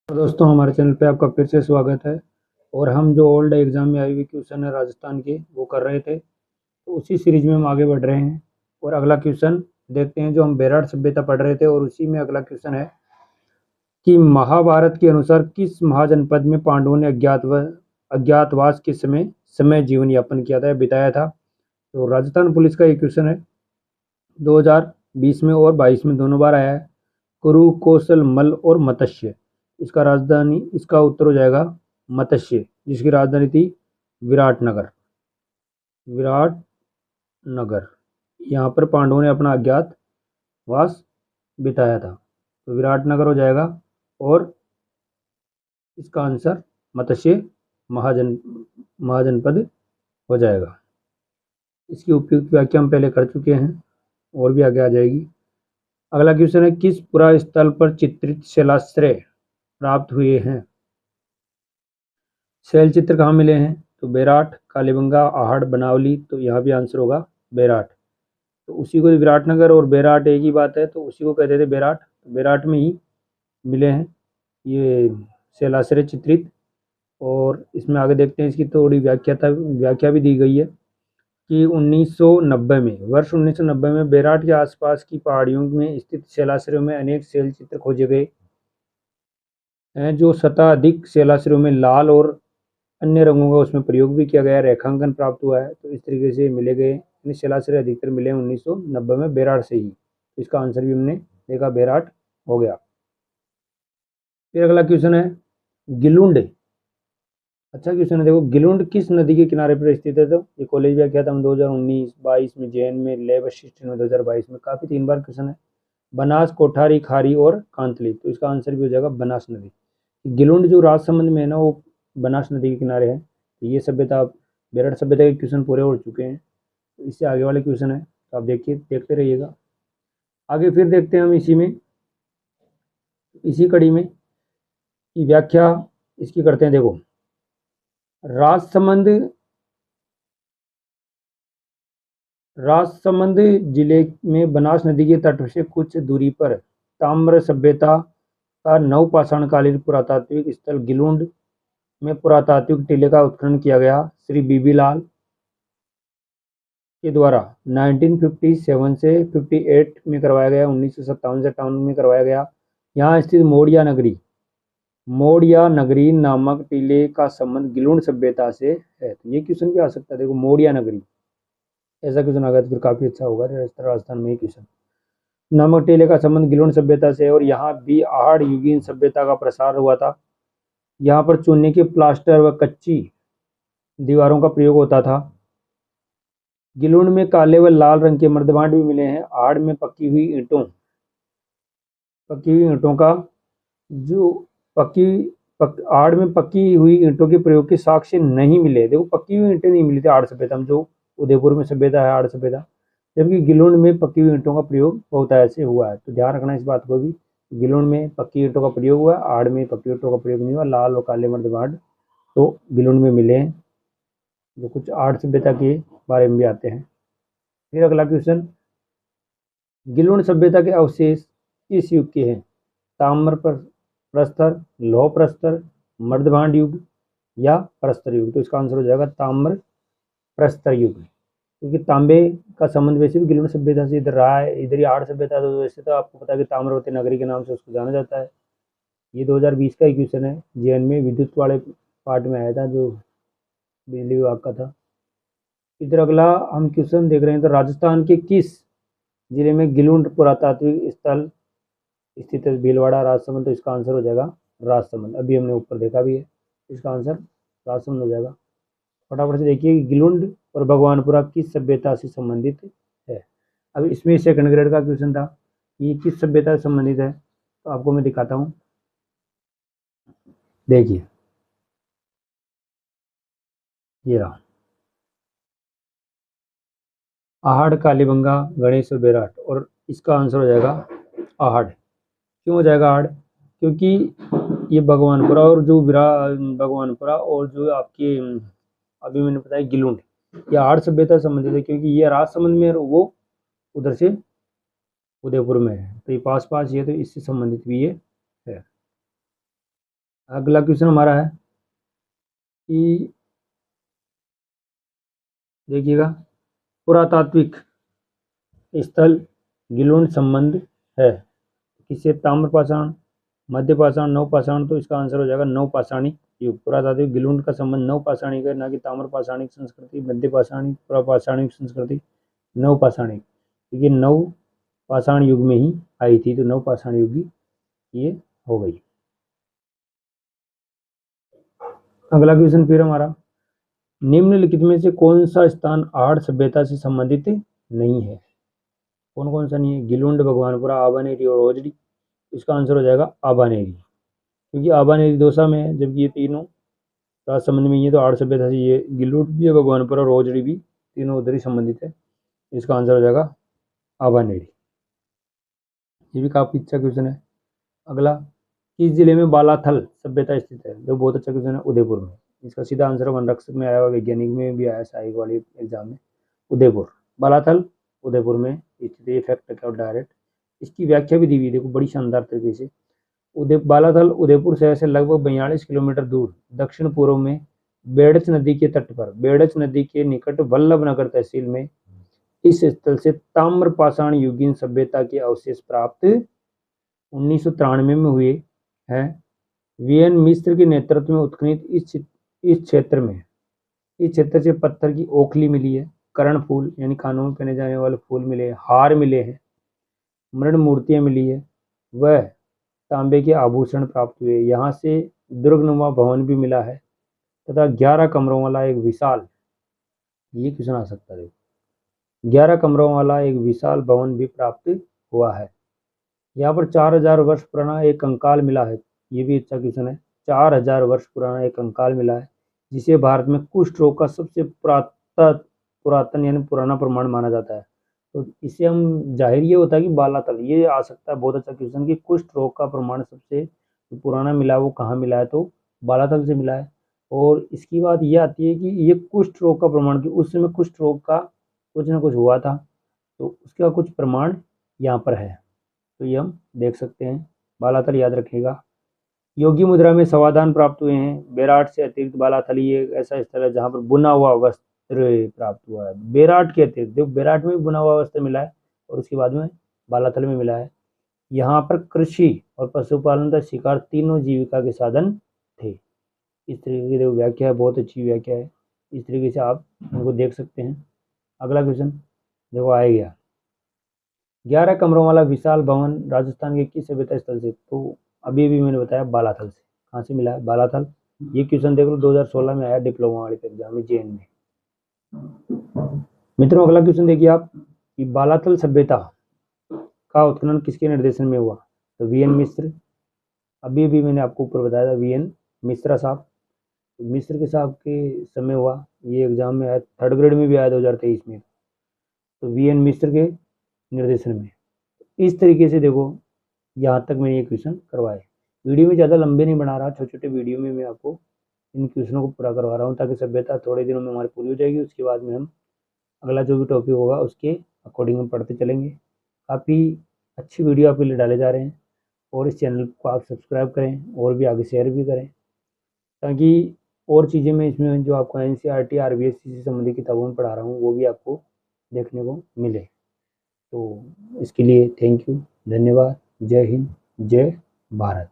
तो दोस्तों हमारे चैनल पे आपका फिर से स्वागत है। और हम जो ओल्ड एग्जाम में आई हुई क्वेश्चन है राजस्थान के वो कर रहे थे, तो उसी सीरीज में हम आगे बढ़ रहे हैं। और अगला क्वेश्चन देखते हैं। जो हम बेराट सभ्यता पढ़ रहे थे और उसी में अगला क्वेश्चन है कि महाभारत के अनुसार किस महाजनपद में पांडवों ने अज्ञातवास के समय समय जीवन यापन किया था या बिताया था। तो राजस्थान पुलिस का ये क्वेश्चन है, 2020 में और 22 में दोनों बार आया है। कुरु, कौशल, मल्ल और मत्स्य। इसका उत्तर हो जाएगा मत्स्य, जिसकी राजधानी थी विराटनगर। विराटनगर, यहाँ पर पांडवों ने अपना अज्ञातवास बिताया था, तो विराटनगर हो जाएगा। और इसका आंसर मत्स्य महाजन महाजनपद हो जाएगा। इसकी उपयुक्त व्याख्या हम पहले कर चुके हैं और भी आगे आ जाएगी। अगला क्वेश्चन है, किस पुरास्थल पर चित्रित शिलाश्रय प्राप्त हुए हैं। शैल चित्र कहाँ मिले हैं, तो बेराट, कालीबंगा, आहड़, बनावली। तो यहाँ भी आंसर होगा बेराट। तो उसी को विराटनगर और बेराट एक ही बात है, तो उसी को कहते थे बेराट। तो बेराट में ही मिले हैं ये शैलाश्रय चित्रित। और इसमें आगे देखते हैं, इसकी थोड़ी व्याख्या भी दी गई है कि 1990 में वर्ष 1990 में बेराट के आसपास की पहाड़ियों में स्थित शैलाश्रयों में अनेक शैल चित्र खोजे गए हैं। जो शताधिक शैलाश्रयों में लाल और अन्य रंगों का उसमें प्रयोग भी किया गया, रेखांकन प्राप्त हुआ है। तो इस तरीके से मिले गए शैलाश्रय अधिकतर मिले 1990 में बेराट से ही। तो इसका आंसर भी हमने देखा बेराट हो गया। फिर अगला क्वेश्चन है गिलुंड। अच्छा क्वेश्चन है, देखो गिलुंड किस नदी के किनारे पर स्थित है। तो ये कॉलेज में क्या था, हम 2019-22 में जैन में, लैब असिस्टेंट में 2022 में, काफी 3 बार क्वेश्चन है। बनास, कोठारी, खारी और कांतली। तो इसका आंसर भी हो जाएगा बनास नदी। गिलुंड जो राजसमंद में है ना, वो बनास नदी के किनारे है। तो ये सभ्यता, बेरठ सभ्यता के क्वेश्चन पूरे हो चुके हैं। तो इससे आगे वाले क्वेश्चन है, तो आप देखते रहिएगा। आगे फिर देखते हैं हम इसी कड़ी में की व्याख्या इसकी करते हैं। देखो, राजसमंद राजसमंद जिले में बनास नदी के तट से कुछ दूरी पर ताम्र सभ्यता का नवपाषाणकालीन पुरातात्विक स्थल गिलुंड में पुरातात्विक टीले का उत्खनन किया गया। श्री बीबी लाल के द्वारा 1957 से 58 में करवाया गया, 1957 से 58 में करवाया गया। यहाँ स्थित मोड़िया नगरी नामक टीले का संबंध गिलुंड सभ्यता से है। तो ये क्वेश्चन भी आ सकता है। देखो, मोड़िया नगरी, ऐसा क्वेश्चन आ गया तो फिर काफी अच्छा होगा। राजस्थान में ये क्वेश्चन, नामक टीले का संबंध गिलुंड सभ्यता से है। और यहाँ भी आहड़ युगीन सभ्यता का प्रसार हुआ था। यहाँ पर चूने के प्लास्टर व कच्ची दीवारों का प्रयोग होता था। गिलुंड में काले व लाल रंग के मर्दभांड भी मिले हैं। आहड़ में पक्की हुई ईंटों का जो पक्की आहड़ में पक्की हुई ईंटों के प्रयोग के साक्ष्य नहीं मिले। देखो, पक्की हुई ईंटें नहीं मिली थी आहड़ सभ्यता में, जो उदयपुर में सभ्यता है आहड़ सभ्यता। जबकि गिलुंड में पक्की हुई ईंटों का प्रयोग बहुत ऐसे हुआ है। तो ध्यान रखना इस बात को भी, गिलुंड में पक्की ईंटों का प्रयोग हुआ, आहड़ में पक्की ईंटों का प्रयोग नहीं हुआ। लाल और काले मर्दभांड तो गिलुंड में मिले हैं, जो कुछ आहड़ सभ्यता के बारे में भी आते हैं। फिर अगला क्वेश्चन, गिलुंड सभ्यता के अवशेष किस युग के हैं। ताम्र प्रस्तर, लौह प्रस्तर, मर्दभांड युग या प्रस्तर युग। तो इसका आंसर हो जाएगा ताम्र प्रस्तर युग, क्योंकि तांबे का संबंध वैसे भी गिलुंड सभ्यता से इधर रहा है। इधर ही आहड़ सभ्यता, तो वैसे तो आपको पता है कि ताम्रवती नगरी के नाम से उसको जाना जाता है। ये 2020 का ही क्वेश्चन है, जेएन में विद्युत वाले पार्ट में आया था, जो बिजली विभाग का था। इधर अगला हम क्वेश्चन देख रहे हैं, तो राजस्थान के किस जिले में गिलुंड पुरातात्विक स्थल स्थित है। भीलवाड़ा, राजसमंद। तो इसका आंसर हो जाएगा राजसमंद। अभी हमने ऊपर देखा भी है, इसका आंसर राजसमंद हो जाएगा। फटाफट से देखिए, गिलुंड और भगवानपुरा किस सभ्यता से संबंधित है। अब इसमें सेकंड ग्रेड का क्वेश्चन था, ये किस सभ्यता से संबंधित है। तो आपको मैं दिखाता हूँ, देखिए ये रहा, आहड़, कालीबंगा, गणेश और बेराट। और इसका आंसर हो जाएगा आहड़। क्यों हो जाएगा आहड़, क्योंकि ये भगवानपुरा और जो भगवानपुरा और जो आपके अभी मैंने बताया गिलुंड, ये आहड़ सभ्यता से संबंधित है, क्योंकि ये राजसमंद में है और वो उधर से उदयपुर में है। तो ये पास पास ये, तो इससे संबंधित भी ये है। अगला क्वेश्चन हमारा है कि देखिएगा, पुरातात्विक स्थल गिलुंड संबंध है किससे? ताम्रपाषाण, मध्यपाषाण, नवपाषाण। तो इसका आंसर हो जाएगा नवपाषाणिक युग। पुरातात्विक गिलुंड का संबंध नवपाषाणिक है, ना कि ताम्रपाषाणिक संस्कृति, मध्यपाषाणिक, पुरापाषाणिक संस्कृति, नवपाषाणिक। क्योंकि नवपाषाण युग में ही आई थी, तो नवपाषाण युग की ये हो गई। अगला क्वेश्चन फिर हमारा, निम्नलिखित में से कौन सा स्थान आड़ सभ्यता से संबंधित नहीं है? कौन कौन सा नहीं है? गिलुंड, भगवानपुरा, आबानेरी और ओजड़ी। इसका आंसर हो जाएगा आबानेरी, क्योंकि आबानेरी दौसा में है, जबकि ये तीनों राजसमंद में ही है। तो आड़ सभ्यता से ये गिलुंड भी है, भगवानपुरा और ओजड़ी भी, तीनों उधर ही संबंधित है। इसका आंसर हो जाएगा आबानेरी। ये भी काफी अच्छा क्वेश्चन है। अगला, किस जिले में बालाथल सभ्यता स्थित है? जो बहुत अच्छा क्वेश्चन है, उदयपुर में। इसका सीधा आंसर वनरक्षक में आया हुआ, वैज्ञानिक में भी आया, सहायक वाली एग्जाम में। उदयपुर, बालाथल उदयपुर में स्थित है। फैक्ट है डायरेक्ट। इसकी व्याख्या भी दी हुई, देखो बड़ी शानदार तरीके से। बालाथल उदयपुर शहर से लगभग 42 किलोमीटर दूर दक्षिण पूर्व में बेड़च नदी के तट पर, बेड़च नदी के निकट वल्लभनगर तहसील में इस स्थल से ताम्रपाषाण युगीन सभ्यता के अवशेष प्राप्त 1993 में हुए हैं। वीएन मिश्र के नेतृत्व में उत्खनित इस क्षेत्र से पत्थर की ओखली मिली है, कर्ण फूल यानी कानों में पहने जाने वाले फूल मिले हैं, हार मिले हैं, मृण मूर्तियां मिली है, वह तांबे के आभूषण प्राप्त हुए। यहाँ से दुर्गनुमा भवन भी मिला है तथा 11 कमरों वाला एक विशाल, ये क्वेश्चन आ सकता है, 11 कमरों वाला एक विशाल भवन भी प्राप्त हुआ है। यहाँ पर 4000 वर्ष पुराना एक कंकाल मिला है। ये भी अच्छा क्वेश्चन है। 4000 वर्ष पुराना एक कंकाल मिला है, जिसे भारत में कुष्ठ रोग का सबसे पुरातन यानी पुराना प्रमाण माना जाता है। तो इससे हम जाहिर ये होता है कि बालातल, ये आ सकता है बहुत अच्छा क्वेश्चन कि कुष्ठ रोग का प्रमाण सबसे पुराना मिला है, वो कहाँ मिला है? तो बालातल से मिला है। और इसकी बात ये आती है कि ये कुष्ठ रोग का प्रमाण, कि उस समय कुष्ठ रोग का कुछ ना कुछ हुआ था, तो उसका कुछ प्रमाण यहाँ पर है। तो ये हम देख सकते हैं। बालाथल याद रखिएगा। योगी मुद्रा में समाधान प्राप्त हुए हैं। बेराट से अतिरिक्त बालाथल ही एक ऐसा स्थल है जहाँ पर बुना हुआ वस्त्र प्राप्त हुआ है। बेराट के अतिरिक्त, देखो बेराट में भी बुना हुआ वस्त्र मिला है और उसके बाद में बालाथल में मिला है। यहाँ पर कृषि और पशुपालन तथा शिकार तीनों जीविका के साधन थे। इस तरीके की देखो व्याख्या है, बहुत अच्छी व्याख्या है। इस तरीके से आप उनको देख सकते हैं। अगला क्वेश्चन देखो आएगा, 11 कमरों वाला विशाल भवन राजस्थान के किस सभ्यता स्थल से? तो अभी भी मैंने बताया बालाथल से। कहाँ से मिला है? बालाथल। ये क्वेश्चन देख लो, 2016 में आया डिप्लोमा वाले एग्जाम में, जेएन में। मित्रों अगला क्वेश्चन देखिए आप, कि बालाथल सभ्यता का उत्खनन किसके निर्देशन में हुआ? तो वीएन मिश्र। अभी भी मैंने आपको ऊपर बताया था, वीएन मिश्रा साहब, मिश्र के साहब के समय हुआ। ये एग्जाम में आया, थर्ड ग्रेड में भी आया 2023 में। तो वीएन मिश्र के निर्देशन में। इस तरीके से देखो, यहाँ तक मैंने ये क्वेश्चन करवाए। वीडियो में ज़्यादा लंबे नहीं बना रहा, छोटे छोटे वीडियो में मैं आपको इन क्वेश्चनों को पूरा करवा रहा हूँ, ताकि सभ्यता थोड़े दिनों में हमारी पूरी हो जाएगी। उसके बाद में हम अगला जो भी टॉपिक होगा उसके अकॉर्डिंग हम पढ़ते चलेंगे। काफ़ी अच्छी वीडियो आपके लिए डाले जा रहे हैं, और इस चैनल को आप सब्सक्राइब करें और भी आगे शेयर भी करें, ताकि और चीज़ें मैं इसमें जो आपको एनसीईआरटी आरबीएससी से संबंधित किताबों में पढ़ा रहा हूँ वो भी आपको देखने को मिले। तो इसके लिए थैंक यू, धन्यवाद। जय हिंद, जय भारत।